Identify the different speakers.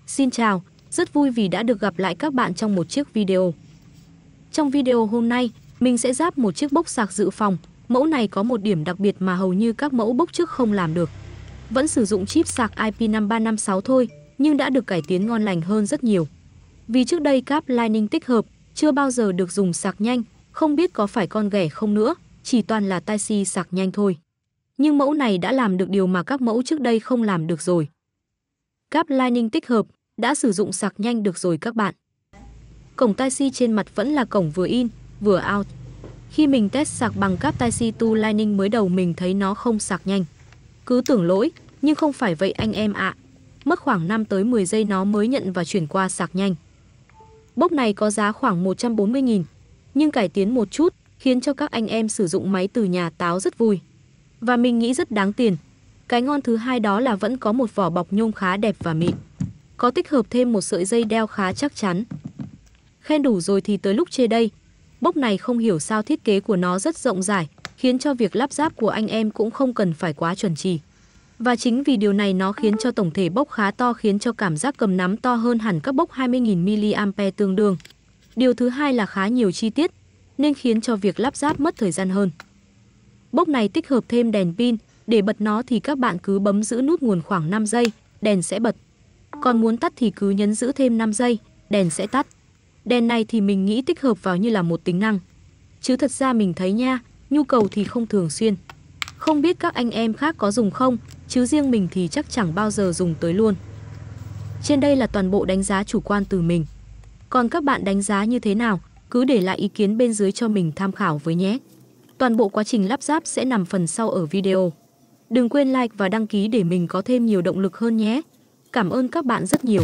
Speaker 1: Xin chào, rất vui vì đã được gặp lại các bạn trong một chiếc video. Trong video hôm nay, mình sẽ ráp một chiếc bốc sạc dự phòng. Mẫu này có một điểm đặc biệt mà hầu như các mẫu bốc trước không làm được. Vẫn sử dụng chip sạc IP5356 thôi, nhưng đã được cải tiến ngon lành hơn rất nhiều. Vì trước đây cáp lighting tích hợp chưa bao giờ được dùng sạc nhanh, không biết có phải con ghẻ không nữa, chỉ toàn là Type-C sạc nhanh thôi. Nhưng mẫu này đã làm được điều mà các mẫu trước đây không làm được rồi. Cáp lighting tích hợp đã sử dụng sạc nhanh được rồi các bạn. Cổng Type-C trên mặt vẫn là cổng vừa in, vừa out. Khi mình test sạc bằng cáp Type-C to Lighting mới đầu mình thấy nó không sạc nhanh. Cứ tưởng lỗi, nhưng không phải vậy anh em ạ. Mất khoảng 5 tới 10 giây nó mới nhận và chuyển qua sạc nhanh. Bốc này có giá khoảng 140.000, nhưng cải tiến một chút khiến cho các anh em sử dụng máy từ nhà táo rất vui. Và mình nghĩ rất đáng tiền. Cái ngon thứ hai đó là vẫn có một vỏ bọc nhôm khá đẹp và mịn. Có tích hợp thêm một sợi dây đeo khá chắc chắn. Khen đủ rồi thì tới lúc chê đây. Bốc này không hiểu sao thiết kế của nó rất rộng rãi, khiến cho việc lắp ráp của anh em cũng không cần phải quá chuẩn chỉ. Và chính vì điều này nó khiến cho tổng thể bốc khá to, khiến cho cảm giác cầm nắm to hơn hẳn các bốc 20.000 mAh tương đương. Điều thứ hai là khá nhiều chi tiết, nên khiến cho việc lắp ráp mất thời gian hơn. Bốc này tích hợp thêm đèn pin, để bật nó thì các bạn cứ bấm giữ nút nguồn khoảng 5 giây, đèn sẽ bật. Còn muốn tắt thì cứ nhấn giữ thêm 5 giây, đèn sẽ tắt. Đèn này thì mình nghĩ tích hợp vào như là một tính năng. Chứ thật ra mình thấy nha, nhu cầu thì không thường xuyên. Không biết các anh em khác có dùng không, chứ riêng mình thì chắc chẳng bao giờ dùng tới luôn. Trên đây là toàn bộ đánh giá chủ quan từ mình. Còn các bạn đánh giá như thế nào, cứ để lại ý kiến bên dưới cho mình tham khảo với nhé. Toàn bộ quá trình lắp ráp sẽ nằm phần sau ở video. Đừng quên like và đăng ký để mình có thêm nhiều động lực hơn nhé. Cảm ơn các bạn rất nhiều.